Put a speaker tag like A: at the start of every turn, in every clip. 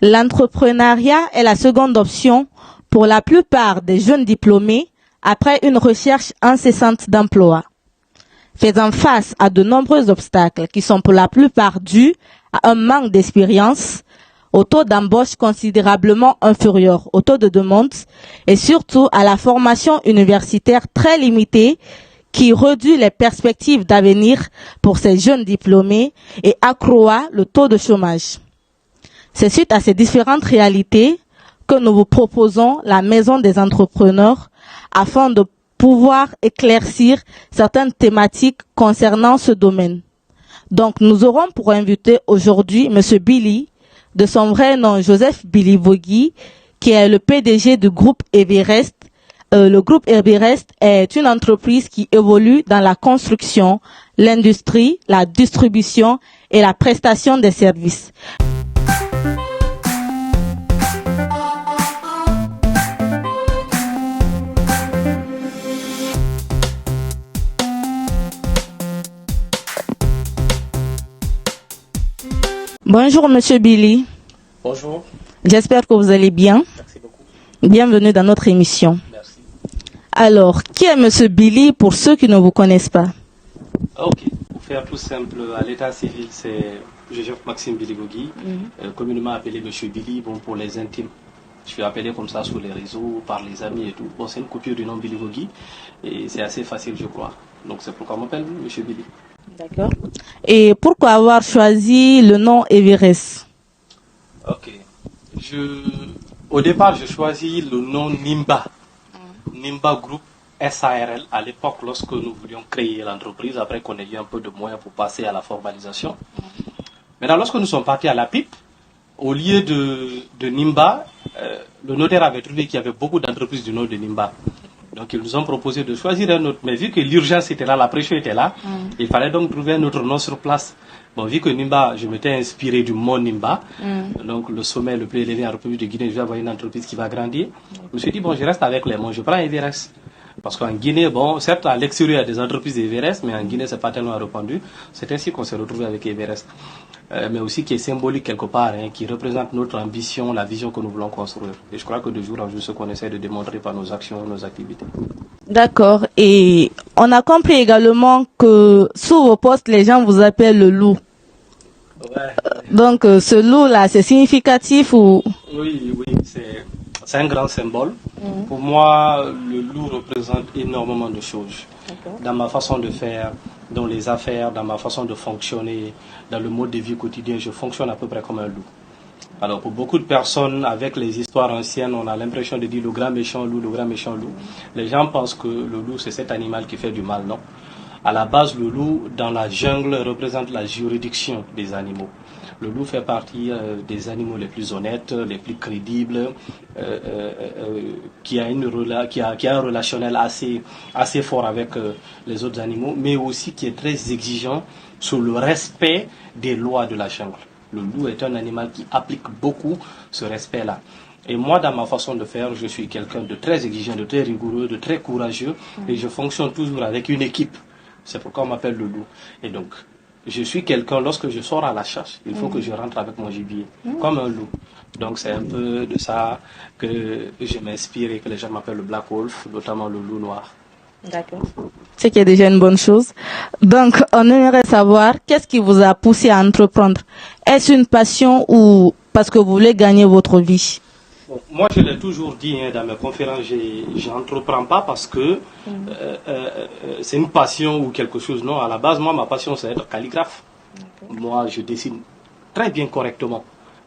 A: L'entrepreneuriat est la seconde option pour la plupart des jeunes diplômés après une recherche incessante d'emploi. Faisant face à de nombreux obstacles qui sont pour la plupart dus à un manque d'expérience, au taux d'embauche considérablement inférieur au taux de demande et surtout à la formation universitaire très limitée qui réduit les perspectives d'avenir pour ces jeunes diplômés et accroît le taux de chômage. C'est suite à ces différentes réalités que nous vous proposons la Maison des entrepreneurs afin de pouvoir éclaircir certaines thématiques concernant ce domaine. Donc, nous aurons pour invité aujourd'hui M. Billy, de son vrai nom Joseph Billy Vogui, qui est le PDG du groupe Everest. Le groupe Everest est une entreprise qui évolue dans la construction, l'industrie, la distribution et la prestation des services. Bonjour Monsieur Billy.
B: Bonjour.
A: J'espère que vous allez bien.
B: Merci beaucoup.
A: Bienvenue dans notre émission.
B: Merci.
A: Alors, qui est Monsieur Billy pour ceux qui ne vous connaissent pas?
B: Ok. Pour faire tout simple, à l'état civil, c'est Joseph Maxime Billy Vogui, communément appelé Monsieur Billy, bon, pour les intimes. Je suis appelé comme ça sur les réseaux, par les amis et tout. Bon, c'est une coupure du nom Billy Vogui et c'est assez facile, je crois. Donc c'est pourquoi on m'appelle Monsieur Billy.
A: D'accord. Et pourquoi avoir choisi le nom Everest?
B: Ok. Au départ, j'ai choisi le nom Nimba. Nimba Group SARL à l'époque lorsque nous voulions créer l'entreprise, après qu'on ait eu un peu de moyens pour passer à la formalisation. Maintenant, lorsque nous sommes partis à la pipe, au lieu de Nimba, le notaire avait trouvé qu'il y avait beaucoup d'entreprises du nom de Nimba. Donc ils nous ont proposé de choisir un autre. Mais vu que l'urgence était là, la pression était là, il fallait donc trouver un autre nom sur place. Bon, vu que Nimba, je m'étais inspiré du mont Nimba, donc le sommet le plus élevé en République de Guinée, je vais avoir une entreprise qui va grandir. Je me suis dit, bon, je reste avec les monts, je prends Everest. Parce qu'en Guinée, bon, certes, à l'extérieur, il y a des entreprises d'Everest, mais en Guinée, c'est pas tellement répandu. C'est ainsi qu'on s'est retrouvé avec Everest. Mais aussi qui est symbolique quelque part, hein, qui représente notre ambition, la vision que nous voulons construire. Et je crois que de jour en jour, ce qu'on essaie de démontrer par nos actions, nos activités.
A: D'accord. Et on a compris également que sous vos postes, les gens vous appellent le loup.
B: Ouais.
A: Donc, ce loup-là, c'est significatif ou...
B: Oui, c'est un grand symbole. Pour moi, le loup représente énormément de choses. Dans ma façon de faire, dans les affaires, dans ma façon de fonctionner, dans le mode de vie quotidien, je fonctionne à peu près comme un loup. Alors pour beaucoup de personnes, avec les histoires anciennes, on a l'impression de dire le grand méchant loup, le grand méchant loup. Les gens pensent que le loup, c'est cet animal qui fait du mal, non. À la base, le loup, dans la jungle, représente la juridiction des animaux. Le loup fait partie des animaux les plus honnêtes, les plus crédibles, qui a un relationnel assez fort avec les autres animaux, mais aussi qui est très exigeant sur le respect des lois de la jungle. Le loup est un animal qui applique beaucoup ce respect-là. Et moi, dans ma façon de faire, je suis quelqu'un de très exigeant, de très rigoureux, de très courageux, et je fonctionne toujours avec une équipe. C'est pourquoi on m'appelle le loup. Et donc, je suis quelqu'un, lorsque je sors à la chasse, il faut que je rentre avec mon gibier, comme un loup. Donc c'est un peu de ça que je m'inspire et que les gens m'appellent le Black Wolf, notamment le loup noir.
A: D'accord. C'est qui est déjà une bonne chose. Donc, on aimerait savoir, qu'est-ce qui vous a poussé à entreprendre? Est-ce une passion ou parce que vous voulez gagner votre vie?
B: Bon, moi, je l'ai toujours dit dans mes conférences, je n'entreprends pas parce que c'est une passion ou quelque chose. Non, à la base, moi, ma passion, c'est être calligraphe. Moi, je dessine très bien correctement.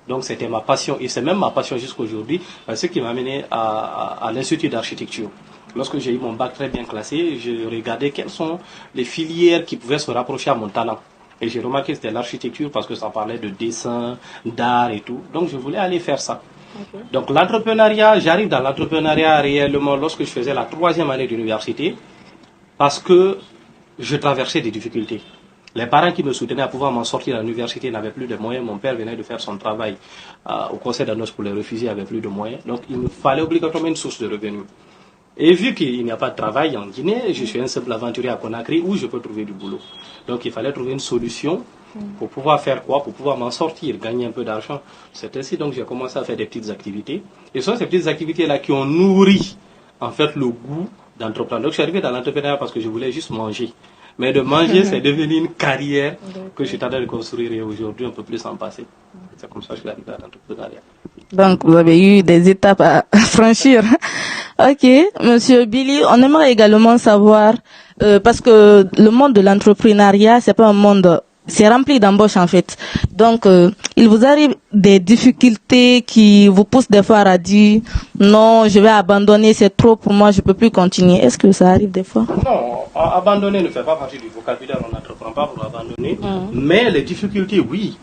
B: Donc, c'était ma passion et c'est même ma passion jusqu'à aujourd'hui. Ce qui m'a amené à l'Institut d'architecture. Lorsque j'ai eu mon bac très bien classé, je regardais quelles sont les filières qui pouvaient se rapprocher à mon talent. Et j'ai remarqué que c'était l'architecture parce que ça parlait de dessin, d'art et tout. Donc, je voulais aller faire ça. Donc l'entrepreneuriat, j'arrive dans l'entrepreneuriat réellement lorsque je faisais la 3e année d'université parce que je traversais des difficultés. Les parents qui me soutenaient à pouvoir m'en sortir à l'université n'avaient plus de moyens. Mon père venait de faire son travail au conseil d'annonce pour les réfugiés, n'avait plus de moyens. Donc il me fallait obligatoirement une source de revenus. Et vu qu'il n'y a pas de travail en Guinée, je suis un simple aventurier à Conakry où je peux trouver du boulot. Donc il fallait trouver une solution pour pouvoir faire quoi? Pour pouvoir m'en sortir, gagner un peu d'argent. C'est ainsi donc j'ai commencé à faire des petites activités. Et ce sont ces petites activités-là qui ont nourri en fait le goût d'entreprendre. Donc je suis arrivé dans l'entrepreneuriat parce que je voulais juste manger. Mais de manger, c'est devenu une carrière que je suis en train de construire et aujourd'hui on peut plus s'en passer. C'est comme ça que je suis arrivé à l'entrepreneuriat.
A: Donc, vous avez eu des étapes à franchir. Ok, Monsieur Billy, on aimerait également savoir, parce que le monde de l'entrepreneuriat, c'est pas un monde, c'est rempli d'embauches en fait. Donc, il vous arrive des difficultés qui vous poussent des fois à dire, non, je vais abandonner, c'est trop pour moi, je peux plus continuer. Est-ce que ça arrive des fois?
B: Non, abandonner ne fait pas partie du vocabulaire, on n'entreprend pas pour abandonner. Mais les difficultés, oui.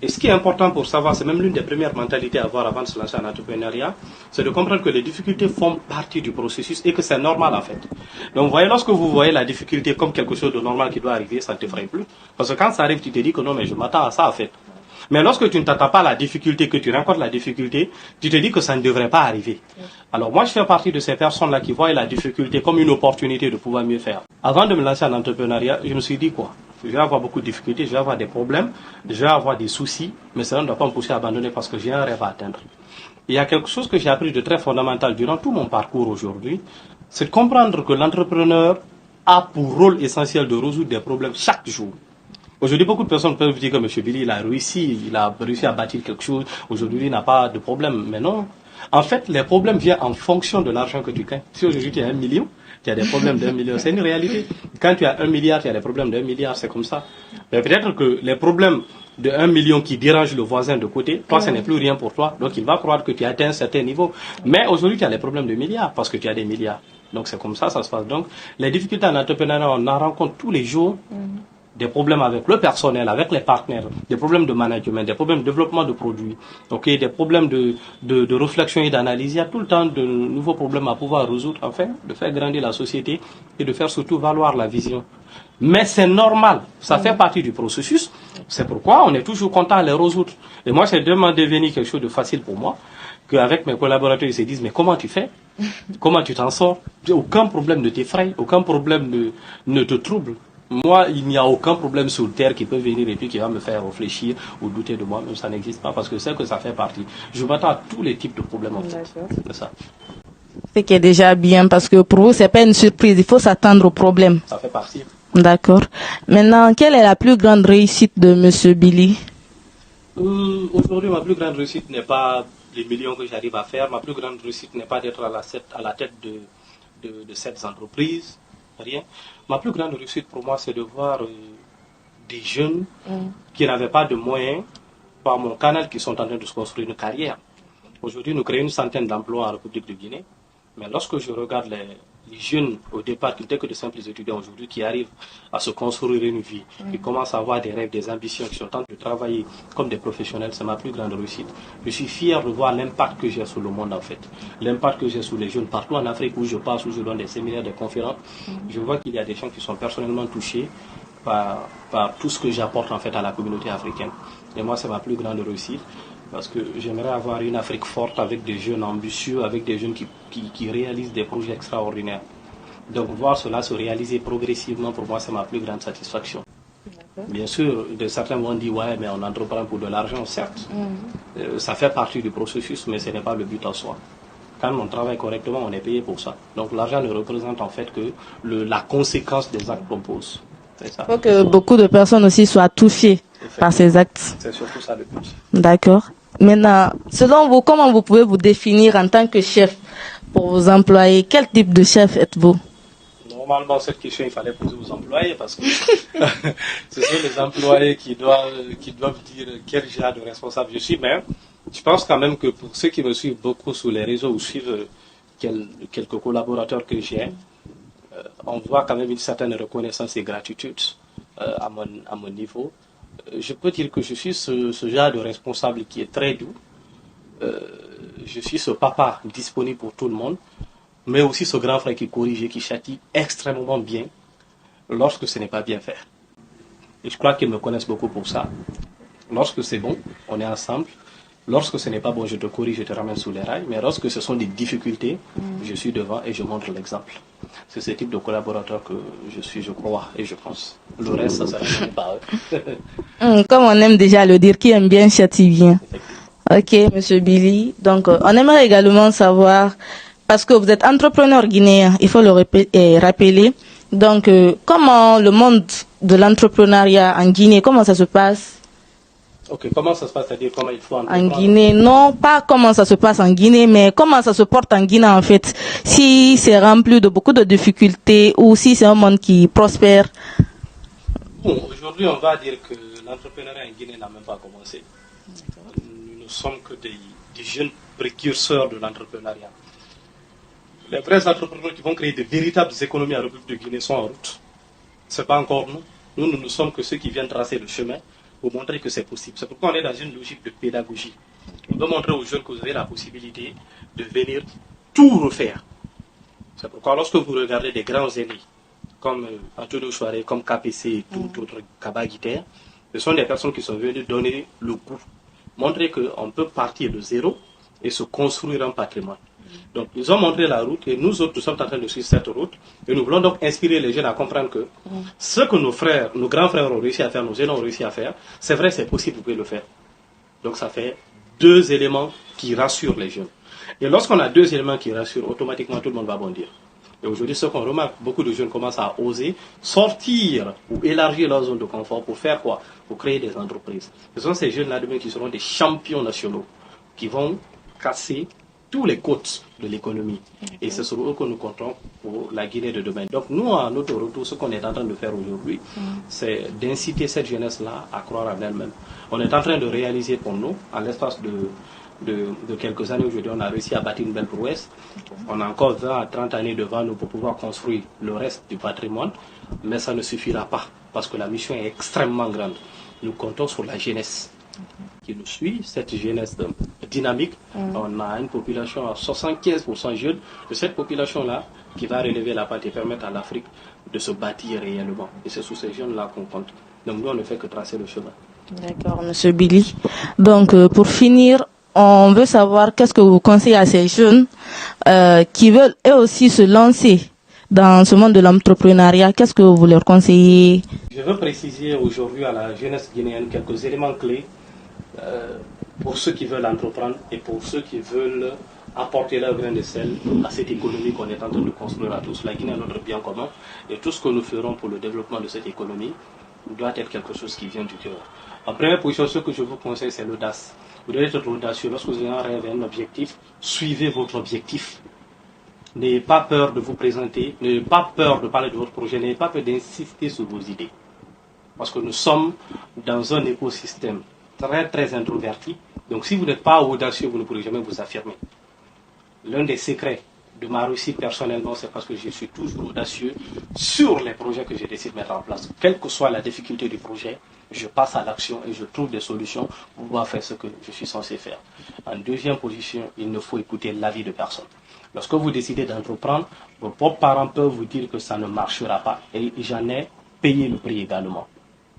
B: Et ce qui est important pour savoir, c'est même l'une des premières mentalités à avoir avant de se lancer en entrepreneuriat, c'est de comprendre que les difficultés font partie du processus et que c'est normal en fait. Donc vous voyez, lorsque vous voyez la difficulté comme quelque chose de normal qui doit arriver, ça ne te ferait plus. Parce que quand ça arrive, tu te dis que non, mais je m'attends à ça en fait. Mais lorsque tu ne t'attends pas à la difficulté, que tu rencontres la difficulté, tu te dis que ça ne devrait pas arriver. Alors moi, je fais partie de ces personnes-là qui voient la difficulté comme une opportunité de pouvoir mieux faire. Avant de me lancer en entrepreneuriat, je me suis dit quoi? Je vais avoir beaucoup de difficultés, je vais avoir des problèmes, je vais avoir des soucis, mais cela ne doit pas me pousser à abandonner parce que j'ai un rêve à atteindre. Il y a quelque chose que j'ai appris de très fondamental durant tout mon parcours aujourd'hui, c'est de comprendre que l'entrepreneur a pour rôle essentiel de résoudre des problèmes chaque jour. Aujourd'hui, beaucoup de personnes peuvent dire que M. Billy, il a réussi à bâtir quelque chose, aujourd'hui, il n'a pas de problème. Mais non. En fait, les problèmes viennent en fonction de l'argent que tu gagnes. Si aujourd'hui tu as 1 million, tu as des problèmes d'1 million. C'est une réalité. Quand tu as 1 milliard, tu as des problèmes d'1 milliard. C'est comme ça. Mais peut-être que les problèmes de 1 million qui dérangent le voisin de côté, toi, ce n'est plus rien pour toi. Donc, il va croire que tu as atteint un certain niveau. Mais aujourd'hui, tu as des problèmes de milliards parce que tu as des milliards. Donc, c'est comme ça se passe. Donc, les difficultés en entrepreneuriat, on en rencontre tous les jours. Des problèmes avec le personnel, avec les partenaires, des problèmes de management, des problèmes de développement de produits, okay, des problèmes de réflexion et d'analyse. Il y a tout le temps de nouveaux problèmes à pouvoir résoudre, enfin, de faire grandir la société et de faire surtout valoir la vision. Mais c'est normal, ça fait partie du processus. C'est pourquoi on est toujours content à les résoudre. Et moi, c'est vraiment devenu quelque chose de facile pour moi, qu'avec mes collaborateurs, ils se disent, mais comment tu fais? Comment tu t'en sors? Aucun problème ne t'effraie, aucun problème ne te trouble. Moi, il n'y a aucun problème sur Terre qui peut venir et puis qui va me faire réfléchir ou douter de moi, même ça n'existe pas parce que c'est que ça fait partie. Je m'attends à tous les types de problèmes en fait. C'est ça.
A: C'est qui est déjà bien parce que pour vous, c'est pas une surprise, il faut s'attendre aux problèmes.
B: Ça fait partie.
A: D'accord. Maintenant, quelle est la plus grande réussite de Monsieur Billy?
B: Aujourd'hui, ma plus grande réussite n'est pas les millions que j'arrive à faire. Ma plus grande réussite n'est pas d'être à la tête de cette entreprise. Rien. Ma plus grande réussite pour moi, c'est de voir des jeunes qui n'avaient pas de moyens par mon canal qui sont en train de se construire une carrière. Aujourd'hui, nous créons une centaine d'emplois en République de Guinée. Mais lorsque je regarde les jeunes au départ qui n'étaient que de simples étudiants aujourd'hui qui arrivent à se construire une vie, qui commencent à avoir des rêves, des ambitions, qui sont en train de travailler comme des professionnels, c'est ma plus grande réussite. Je suis fier de voir l'impact que j'ai sur le monde en fait. L'impact que j'ai sur les jeunes partout en Afrique où je passe, où je donne des séminaires, des conférences. Je vois qu'il y a des gens qui sont personnellement touchés par tout ce que j'apporte en fait à la communauté africaine. Et moi, c'est ma plus grande réussite. Parce que j'aimerais avoir une Afrique forte avec des jeunes ambitieux, avec des jeunes qui réalisent des projets extraordinaires. Donc voir cela se réaliser progressivement, pour moi, c'est ma plus grande satisfaction. Bien sûr, certains vont dire, ouais, mais on entreprend pour de l'argent, certes. Ça fait partie du processus, mais ce n'est pas le but en soi. Quand on travaille correctement, on est payé pour ça. Donc l'argent ne représente en fait que la conséquence des actes qu'on pose. C'est ça.
A: Il faut que beaucoup de personnes aussi soient touchées par ces actes.
B: C'est surtout ça le but.
A: D'accord. Maintenant, selon vous, comment vous pouvez vous définir en tant que chef pour vos employés? Quel type de chef êtes-vous?
B: Normalement, cette question, il fallait poser aux employés parce que ce sont les employés qui doivent dire quel genre de responsable je suis. Mais je pense quand même que pour ceux qui me suivent beaucoup sur les réseaux ou suivent quelques collaborateurs que j'ai, on voit quand même une certaine reconnaissance et gratitude à mon niveau. Je peux dire que je suis ce genre de responsable qui est très doux. Je suis ce papa disponible pour tout le monde, mais aussi ce grand frère qui corrige et qui châtie extrêmement bien lorsque ce n'est pas bien fait. Et je crois qu'ils me connaissent beaucoup pour ça. Lorsque c'est bon, on est ensemble. Lorsque ce n'est pas bon, je te corrige, je te ramène sous les rails. Mais lorsque ce sont des difficultés, je suis devant et je montre l'exemple. C'est ce type de collaborateur que je suis, je crois et je pense. Le reste, ça sera pas eux.
A: Comme on aime déjà le dire, qui aime bien châtie bien. Ok, Monsieur Billy. Donc, on aimerait également savoir, parce que vous êtes entrepreneur guinéen, il faut le rappeler. Donc, comment le monde de l'entrepreneuriat en Guinée, comment ça se passe?
B: Ok, comment ça se passe, c'est-à-dire comment il faut
A: en Guinée? Non, pas comment ça se passe en Guinée, mais comment ça se porte en Guinée en fait. Si c'est rempli de beaucoup de difficultés ou si c'est un monde qui prospère.
B: Bon, aujourd'hui, on va dire que l'entrepreneuriat en Guinée n'a même pas commencé. Nous ne sommes que des jeunes précurseurs de l'entrepreneuriat. Les vrais entrepreneurs qui vont créer de véritables économies en République de Guinée sont en route. Ce n'est pas encore nous. Nous ne sommes que ceux qui viennent tracer le chemin pour montrer que c'est possible. C'est pourquoi on est dans une logique de pédagogie. On doit montrer aux jeunes que vous avez la possibilité de venir tout refaire. C'est pourquoi lorsque vous regardez des grands aînés, comme Antonio Chouaré, comme KPC et tout autre Kabaguitaire, ce sont des personnes qui sont venues donner le goût, montrer qu'on peut partir de zéro et se construire un patrimoine. Donc, ils ont montré la route et nous autres, nous sommes en train de suivre cette route. Et nous voulons donc inspirer les jeunes à comprendre que ce que nos grands frères ont réussi à faire, nos aînés ont réussi à faire, c'est vrai, c'est possible, vous pouvez le faire. Donc, ça fait deux éléments qui rassurent les jeunes. Et lorsqu'on a deux éléments qui rassurent, automatiquement, tout le monde va bondir. Et aujourd'hui, ce qu'on remarque, beaucoup de jeunes commencent à oser sortir ou élargir leur zone de confort pour faire quoi? Pour créer des entreprises. Ce sont ces jeunes-là demain qui seront des champions nationaux, qui vont casser tous les côtes de l'économie. Et c'est sur eux que nous comptons pour la Guinée de demain. Donc nous, à notre retour, ce qu'on est en train de faire aujourd'hui, c'est d'inciter cette jeunesse-là à croire en elle-même. On est en train de réaliser pour nous, en l'espace de quelques années, aujourd'hui, on a réussi à bâtir une belle prouesse. On a encore 20 à 30 années devant nous pour pouvoir construire le reste du patrimoine, mais ça ne suffira pas, parce que la mission est extrêmement grande. Nous comptons sur la jeunesse qui nous suit, cette jeunesse dynamique. On a une population à 75% jeune, de cette population-là qui va relever la patte et permettre à l'Afrique de se bâtir réellement. Et c'est sur ces jeunes-là qu'on compte. Donc nous, on ne fait que tracer le chemin.
A: D'accord, Monsieur Billy. Donc, pour finir, on veut savoir qu'est-ce que vous conseillez à ces jeunes qui veulent eux aussi se lancer dans ce monde de l'entrepreneuriat. Qu'est-ce que vous leur conseillez?
B: Je veux préciser aujourd'hui à la jeunesse guinéenne quelques éléments clés pour ceux qui veulent entreprendre et pour ceux qui veulent apporter leur grain de sel à cette économie qu'on est en train de construire à tous. La Guinée est notre bien commun et tout ce que nous ferons pour le développement de cette économie doit être quelque chose qui vient du cœur. En première position, ce que je vous conseille, c'est l'audace. Vous devez être audacieux. Lorsque vous avez un rêve et un objectif, suivez votre objectif. N'ayez pas peur de vous présenter, n'ayez pas peur de parler de votre projet, n'ayez pas peur d'insister sur vos idées. Parce que nous sommes dans un écosystème très très introverti. Donc si vous n'êtes pas audacieux, vous ne pourrez jamais vous affirmer. L'un des secrets de ma réussite personnellement, c'est parce que je suis toujours audacieux sur les projets que je décide de mettre en place. Quelle que soit la difficulté du projet, je passe à l'action et je trouve des solutions pour pouvoir faire ce que je suis censé faire. En deuxième position, il ne faut écouter l'avis de personne. Lorsque vous décidez d'entreprendre, vos propres parents peuvent vous dire que ça ne marchera pas. Et j'en ai payé le prix également.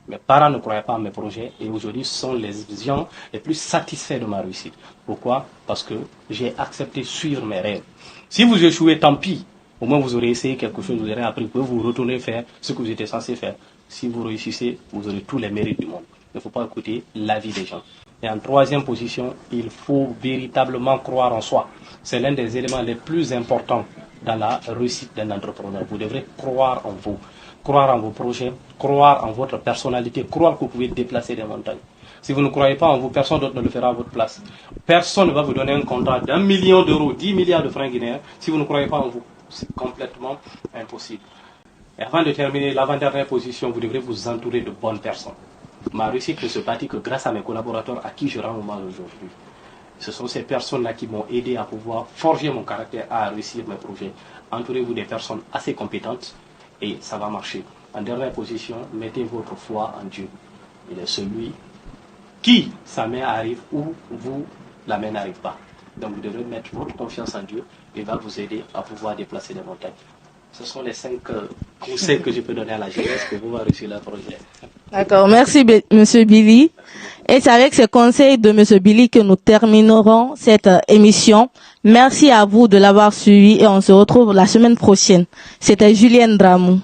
B: Mes parents ne croyaient pas à mes projets et aujourd'hui ce sont les gens les plus satisfaits de ma réussite. Pourquoi? Parce que j'ai accepté de suivre mes rêves. Si vous échouez, tant pis. Au moins vous aurez essayé quelque chose, vous aurez appris, vous pouvez vous retourner faire ce que vous étiez censé faire. Si vous réussissez, vous aurez tous les mérites du monde. Il ne faut pas écouter l'avis des gens. Et en troisième position, il faut véritablement croire en soi. C'est l'un des éléments les plus importants dans la réussite d'un entrepreneur. Vous devrez croire en vous, croire en vos projets, croire en votre personnalité, croire que vous pouvez déplacer des montagnes. Si vous ne croyez pas en vous, personne d'autre ne le fera à votre place. Personne ne va vous donner un contrat d'1 million d'euros, 10 milliards de francs guinéens, si vous ne croyez pas en vous. C'est complètement impossible. Et avant de terminer, l'avant-dernière position, vous devrez vous entourer de bonnes personnes. Ma réussite ne se bâtit que grâce à mes collaborateurs à qui je rends hommage aujourd'hui. Ce sont ces personnes-là qui m'ont aidé à pouvoir forger mon caractère, à réussir mes projets. Entourez-vous des personnes assez compétentes et ça va marcher. En dernière position, mettez votre foi en Dieu. Il est celui qui, sa main arrive où vous, la main n'arrive pas. Donc vous devrez mettre votre confiance en Dieu et il va vous aider à pouvoir déplacer les montagnes. Ce sont les 5 conseils que je peux donner à la jeunesse pour pouvoir réussir leur projet.
A: D'accord, merci Monsieur Billy. Et c'est avec ces conseils de M. Billy que nous terminerons cette émission. Merci à vous de l'avoir suivi et on se retrouve la semaine prochaine. C'était Julienne Dramou.